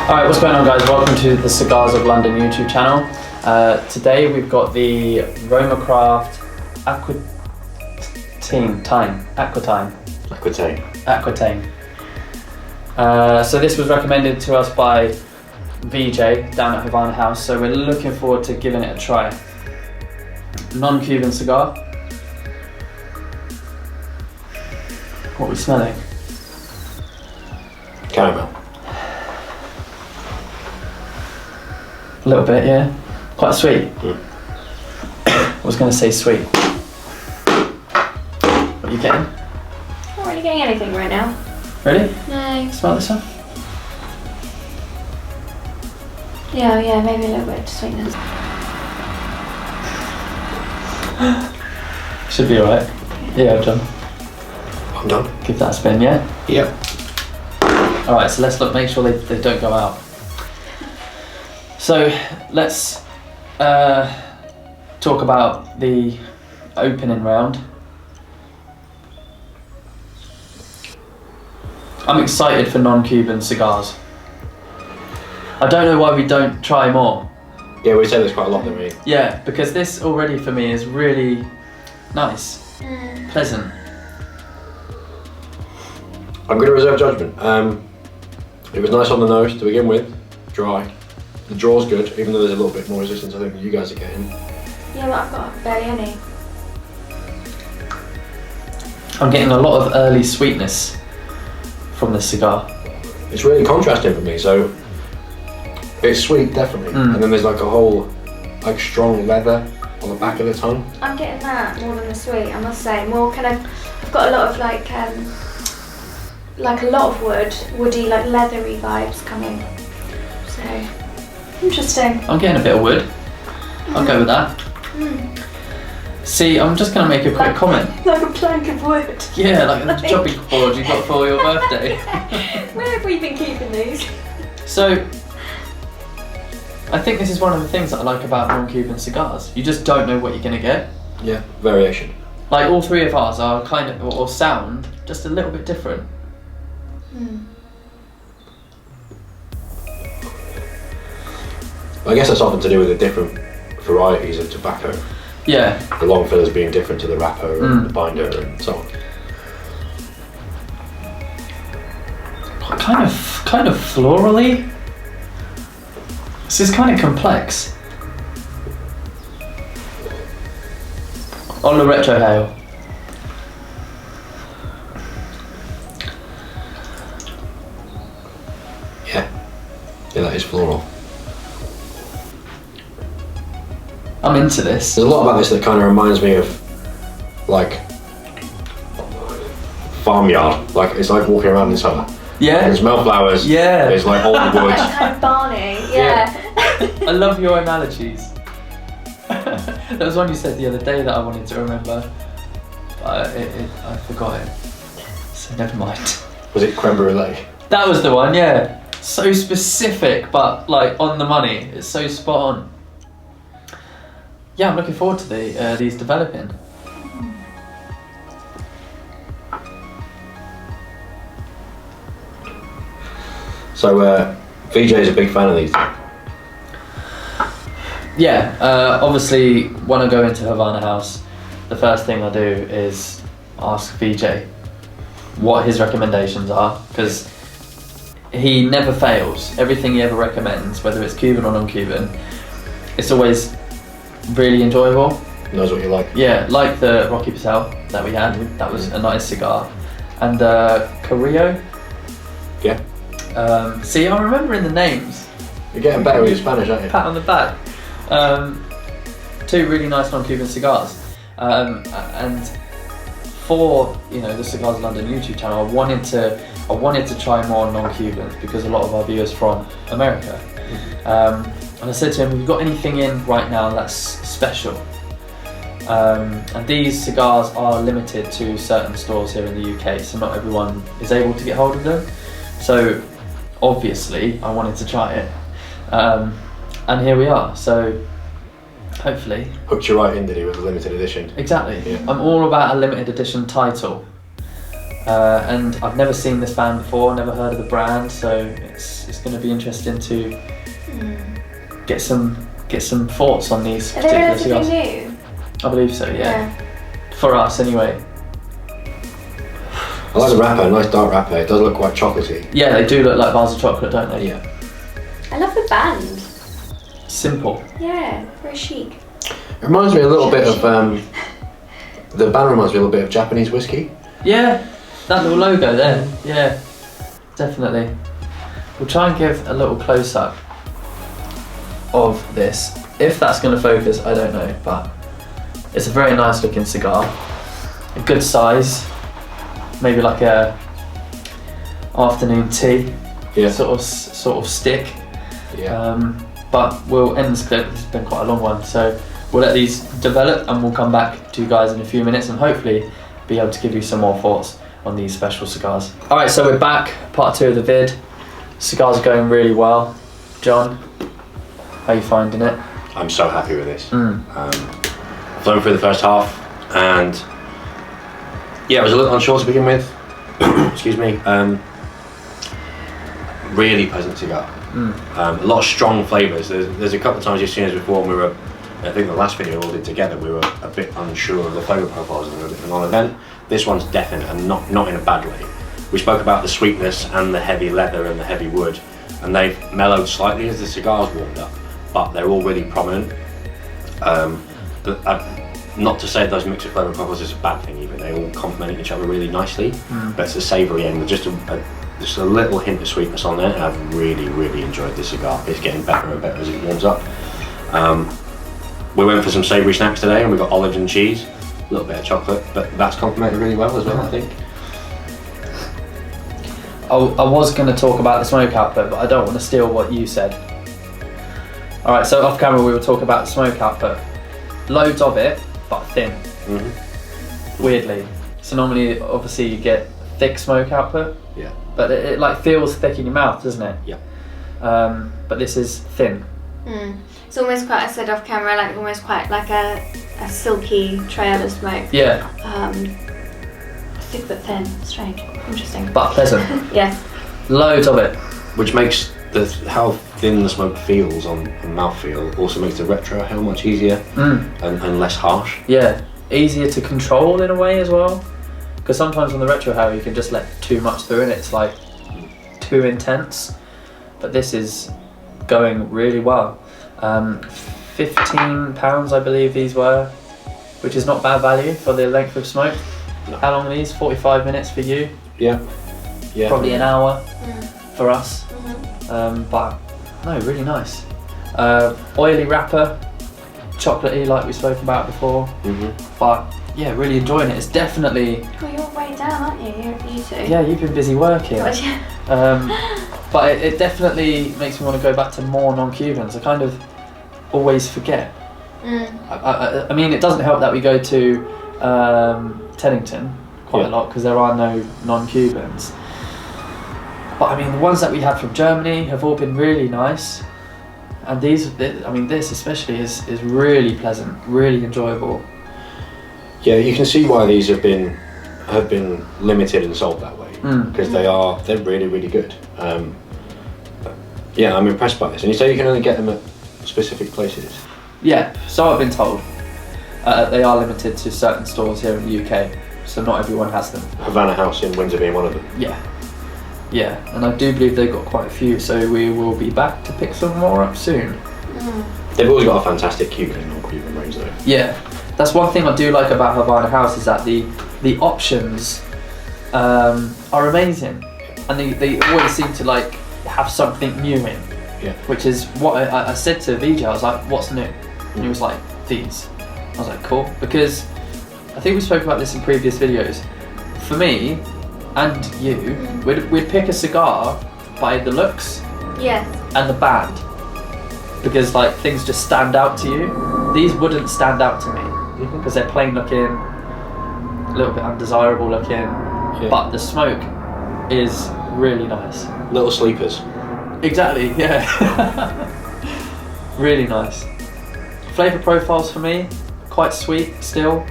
Alright, what's going on guys? Welcome to the Cigars of London YouTube channel. Today we've got the Roma Craft Aquitaine. So this was recommended to us by VJ down at Havana House, so we're looking forward to giving it a try. Non-Cuban cigar. What are we smelling? Caramel. A little bit, yeah. Quite sweet. I was going to say sweet. What are you getting? Not really getting anything right now. Ready? No. Smell this one? Yeah, maybe a little bit of sweetness. Should be alright. Yeah, John. I'm done. Give that a spin, yeah? Yep. Alright, so let's make sure they don't go out. So let's talk about the opening round. I'm excited for non-Cuban cigars. I don't know why we don't try more. Yeah, we say this quite a lot, don't we? Yeah, because this already for me is really nice, pleasant. I'm going to reserve judgment. It was nice on the nose to begin with, dry. The draw's good, even though there's a little bit more resistance I think you guys are getting. Yeah, but I've got barely any. I'm getting a lot of early sweetness from this cigar. It's really contrasting for me, so it's sweet definitely, and then there's like a whole like strong leather on the back of the tongue. I'm getting that more than the sweet, I must say. More kind of, I've got a lot of like a lot of woody, like leathery vibes coming. So interesting. I'm getting a bit of wood. I'll go with that. See, I'm just going to make a quick comment. Like a plank of wood. Yeah, like a chopping board you got for your birthday. Where have we been keeping these? So, I think this is one of the things that I like about non-Cuban cigars. You just don't know what you're going to get. Yeah, variation. Like all three of ours are kind of, or sound, just a little bit different. I guess that's often to do with the different varieties of tobacco. Yeah. The long fillers being different to the wrapper and the binder and so on. Kind of florally. This is kind of complex. On the retro hail. Yeah, that is floral. I'm into this. There's a lot about this that kind of reminds me of like farmyard. Like it's like walking around in summer. Yeah. There's flowers. Yeah. There's like old woods. Kind of Barney. Yeah. I love your analogies. There was one you said the other day that I wanted to remember, but I forgot it. So never mind. Was it creme brulee? That was the one, yeah. So specific, but like on the money. It's so spot on. Yeah, I'm looking forward to these developing. So VJ's a big fan of these. Yeah, obviously when I go into Havana House, the first thing I do is ask VJ what his recommendations are, because he never fails. Everything he ever recommends, whether it's Cuban or non-Cuban, it's always really enjoyable. Knows what you like. Yeah, like the Rocky Patel that we had. That was a nice cigar. And Carrillo. Yeah. See, I'm remembering the names. You're getting better with your Spanish, aren't you? Pat on the back. Two really nice non-Cuban cigars. And for the Cigars London YouTube channel, I wanted to try more non-Cubans because a lot of our viewers from America. And I said to him, "Have you got anything in right now that's special?" And these cigars are limited to certain stores here in the UK, so not everyone is able to get hold of them. So obviously I wanted to try it, and here we are. So hopefully hooked you right in, did he, with a limited edition? Exactly. Yeah. I'm all about a limited edition title. and I've never seen this band before, never heard of the brand, so it's going to be interesting to get some thoughts on these Are they particular relatively cigars. new? I believe so, yeah. For us, anyway. I like the wrapper, nice dark wrapper. It does look quite chocolatey. Yeah, they do look like bars of chocolate, don't they? Yeah. I love the band. Simple. Yeah, very chic. It reminds me a little bit of the band reminds me a little bit of Japanese whiskey. Yeah, that little logo there. Yeah, definitely. We'll try and give a little close up of this. If that's going to focus, I don't know, but it's a very nice looking cigar. A good size, maybe like a afternoon tea. Yeah. Sort of stick. Yeah. But we'll end this clip. It's been quite a long one, so we'll let these develop and we'll come back to you guys in a few minutes and hopefully be able to give you some more thoughts on these special cigars. Alright, so we're back, part 2 of the vid. Cigars are going really well. John, how are you finding it? I'm so happy with this. Flown through the first half, and yeah, it was a little unsure to begin with. Excuse me. Really pleasant cigar. A lot of strong flavours. There's a couple of times you've seen us before, and we were, I think the last video we all did together, we were a bit unsure of the flavour profiles and we were a bit of a non-event. This one's definite, and not in a bad way. We spoke about the sweetness and the heavy leather and the heavy wood, and they've mellowed slightly as the cigar's warmed up, but they're all really prominent. Not to say those mix of flavour profiles is a bad thing either. They all complement each other really nicely, but it's the savoury end with just a little hint of sweetness on there, and I've really enjoyed this cigar. It's getting better and better as it warms up. We went for some savoury snacks today, and we got olives and cheese, a little bit of chocolate, but that's complemented really well as well, I think. I was going to talk about the smoke output, but I don't want to steal what you said. Alright, so off camera we were talking about the smoke output. Loads of it, but thin. Weirdly. So normally, obviously, you get thick smoke output. Yeah. But it like feels thick in your mouth, doesn't it? Yeah. But this is thin. It's almost quite, I said off camera, like almost quite like a silky trail of smoke. Yeah. Thick but thin. Strange. Interesting. But pleasant. Yes. Loads of it. Which makes how thin the smoke feels on mouthfeel also makes the retrohale much easier and less harsh. Yeah. Easier to control in a way as well. Because sometimes on the retrohale you can just let too much through and it's like too intense. But this is going really well. £15 I believe these were, which is not bad value for the length of smoke. No. How long are these? 45 minutes for you? Yeah. Probably an hour for us. But no, really nice. Oily wrapper, chocolatey like we spoke about before. But yeah, really enjoying it. It's definitely. Oh, you're way down, aren't you? You two. Yeah, you've been busy working. God, yeah. But it definitely makes me want to go back to more non-Cubans. I kind of always forget. I mean, it doesn't help that we go to Teddington quite a lot because there are no non-Cubans. But I mean, the ones that we had from Germany have all been really nice. And these, I mean, this especially is really pleasant, really enjoyable. Yeah, you can see why these have been limited and sold that way because they're really good. Yeah, I'm impressed by this. And you say you can only get them at specific places. Yeah, so I've been told. They are limited to certain stores here in the UK, so not everyone has them. Havana House in Windsor being one of them. Yeah, and I do believe they've got quite a few, so we will be back to pick some more up soon. They've always got a fantastic Cuban and non-Cuban range though. Yeah, that's one thing I do like about Havana House is that the options are amazing, and they always seem to like have something new in. Yeah. Which is what I said to Vijay, I was like, what's new? And he was like, these. I was like, cool, because I think we spoke about this in previous videos. For me, and you, we'd pick a cigar by the looks and the band, because like things just stand out to you. These wouldn't stand out to me because they're plain looking, a little bit undesirable looking, but the smoke is really nice. Little sleepers. Exactly, yeah. Really nice. Flavour profiles for me, quite sweet still.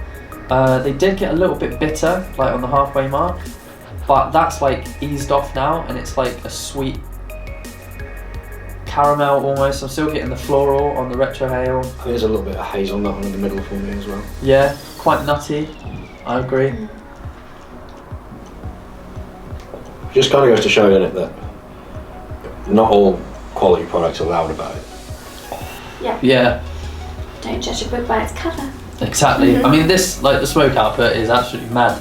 They did get a little bit bitter, like on the halfway mark. but that's like eased off now, and it's like a sweet caramel almost. I'm still getting the floral on the retrohale. I think there's a little bit of hazelnut in the middle for me as well. Yeah, quite nutty. I agree. Just kind of goes to show, doesn't it, that not all quality products are loud about it. Yeah. Yeah. Don't judge a book by its cover. Exactly. I mean, this, like, the smoke output is absolutely mad,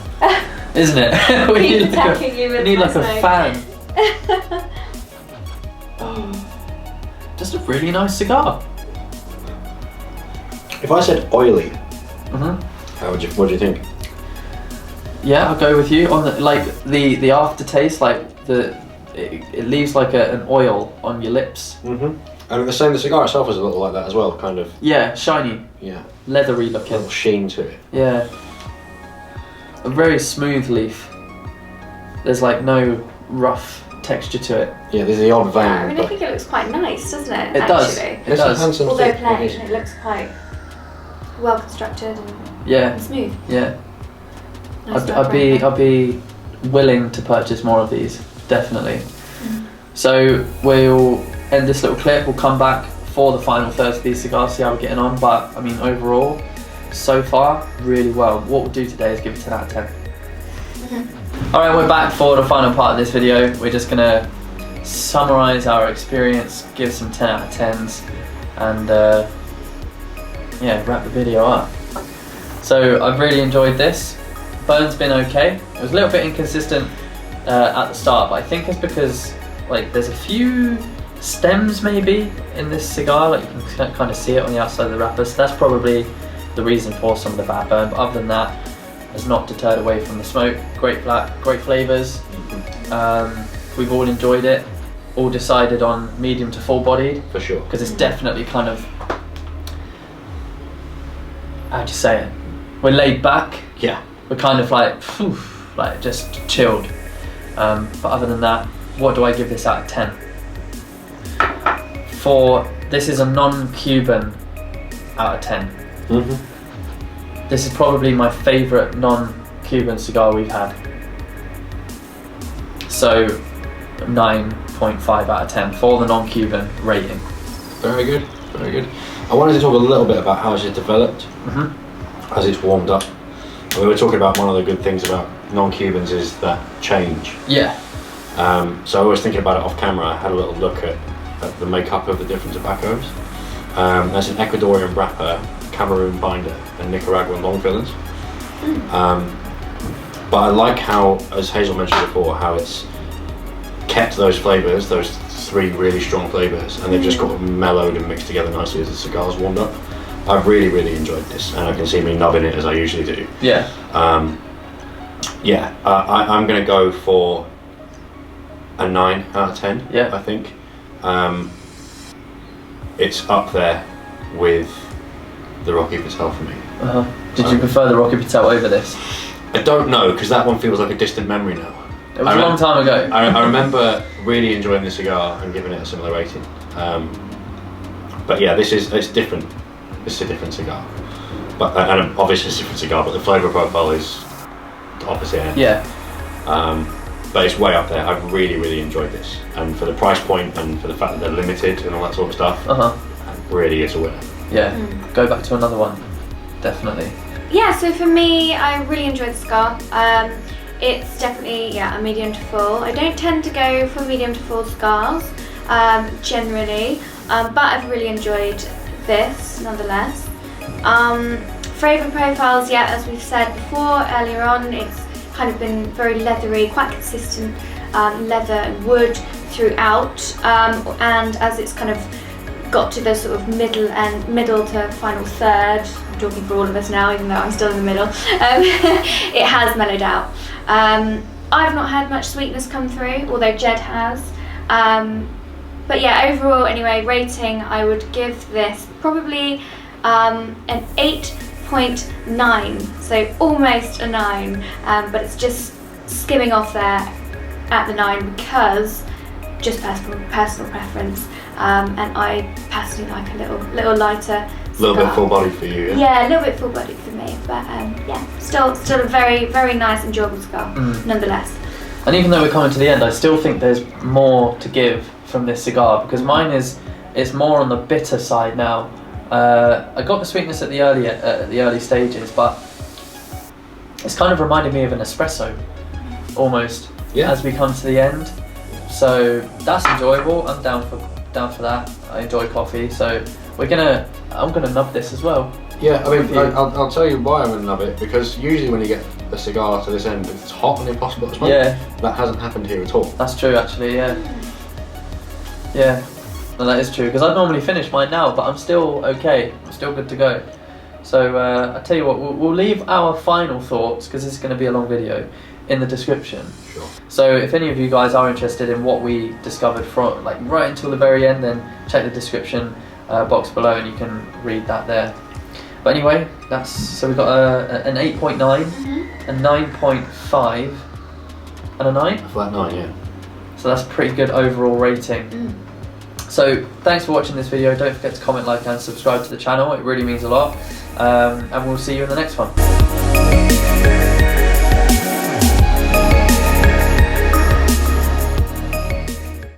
isn't it? We Keep attacking you with need my like a smoke. fan. Just a really nice cigar. If I said oily, Mm-hmm. what do you think? Yeah, I'll go with you on the, like the aftertaste, like it leaves like an oil on your lips. Mm-hmm. And the same, the cigar itself is a little like that as well, kind of. Yeah, shiny, Yeah. leathery A looking. little sheen to it. Yeah, a very smooth leaf. There's like no rough texture to it. Yeah, there's the odd vein. I mean, I but think it looks quite nice, doesn't it? It does. Actually. It it's a does. handsome Although stick, plain, it is. it looks quite well constructed and Yeah, smooth. yeah. Nice dark I'd be willing to purchase more of these, definitely. So we'll end this little clip. We'll come back for the final third of these cigars, see how we're getting on. But I mean, overall, so far, really well. What we'll do today is give it 10 out of 10. All right, we're back for the final part of this video. We're just gonna summarize our experience, give some 10 out of 10s, and yeah, wrap the video up. So I've really enjoyed this. Burn's been okay. It was a little bit inconsistent at the start, but I think it's because like there's a few stems maybe in this cigar, like you can kind of see it on the outside of the wrapper, so that's probably the reason for some of the bad burn. But other than that, it's not deterred away from the smoke. Great flavours. We've all enjoyed it. All decided on medium to full-bodied. For sure. Because it's definitely kind of, how'd you say it? We're laid back. Yeah. We're kind of like, phew, like just chilled. But other than that, what do I give this out of 10? This is a non-Cuban out of 10. Mm-hmm. This is probably my favourite non-Cuban cigar we've had. So 9.5 out of 10 for the non-Cuban rating. Very good, very good. I wanted to talk a little bit about how it's developed as it's warmed up. We were talking about one of the good things about non-Cubans is that change. Yeah. So I was thinking about it off camera. I had a little look at the makeup of the different tobaccos. There's an Ecuadorian wrapper, Cameroon binder, and Nicaraguan long fillers. But I like how, as Hazel mentioned before, how it's kept those flavours, those three really strong flavours, and they've just got mellowed and mixed together nicely as the cigar's warmed up. I've really, really enjoyed this, and I can see me nubbing it as I usually do. Yeah. I'm going to go for a 9 out of 10. Yeah. I think it's up there with the Rocky Patel for me. Did you prefer the Rocky Patel over this? I don't know, because that one feels like a distant memory now. It was a long time ago. I remember really enjoying the cigar and giving it a similar rating. But yeah, it's different. It's a different cigar. But and obviously it's a different cigar, but the flavour profile is the opposite end. Yeah. But it's way up there. I've really, really enjoyed this. And for the price point and for the fact that they're limited and all that sort of stuff, really is a winner. Yeah. Go back to another one. Definitely. Yeah, so for me, I really enjoyed the cigar. It's definitely, a medium to full. I don't tend to go for medium to full cigars, generally, but I've really enjoyed this, nonetheless. Flavour profiles, as we've said before, earlier on, it's kind of been very leathery, quite consistent leather and wood throughout, and as it's kind of got to the sort of middle to final third, I'm talking for all of us now even though I'm still in the middle, it has mellowed out. I've not had much sweetness come through, although Jed has. But yeah, overall anyway, rating, I would give this probably an 8.9, so almost a 9, but it's just skimming off there at the 9 because just personal preference, and I personally like a little lighter cigar. A little bit full-bodied for you, Yeah, a little bit full-bodied for me, but still a very, very nice, enjoyable cigar, nonetheless. And even though we're coming to the end, I still think there's more to give from this cigar, because mine it's more on the bitter side now. I got the sweetness at the early stages, but it's kind of reminded me of an espresso almost as we come to the end. So that's enjoyable. I'm down for that. I enjoy coffee, so I'm gonna nub this as well. Yeah, I mean, I'll tell you why I'm gonna nub it, because usually when you get a cigar to this end, it's hot and impossible to smoke. Yeah. That hasn't happened here at all. That's true, actually. Yeah. Yeah. No, that is true, because I normally finish mine now, but I'm still okay. I'm still good to go. So I tell you what, we'll leave our final thoughts, because this is going to be a long video, in the description. Sure. So if any of you guys are interested in what we discovered from like right until the very end, then check the description box below and you can read that there. But anyway, so we've got an 8.9, a 9.5, and a 9. A flat 9, yeah. So that's a pretty good overall rating. So thanks for watching this video. Don't forget to comment, like and subscribe to the channel. It really means a lot. And we'll see you in the next one.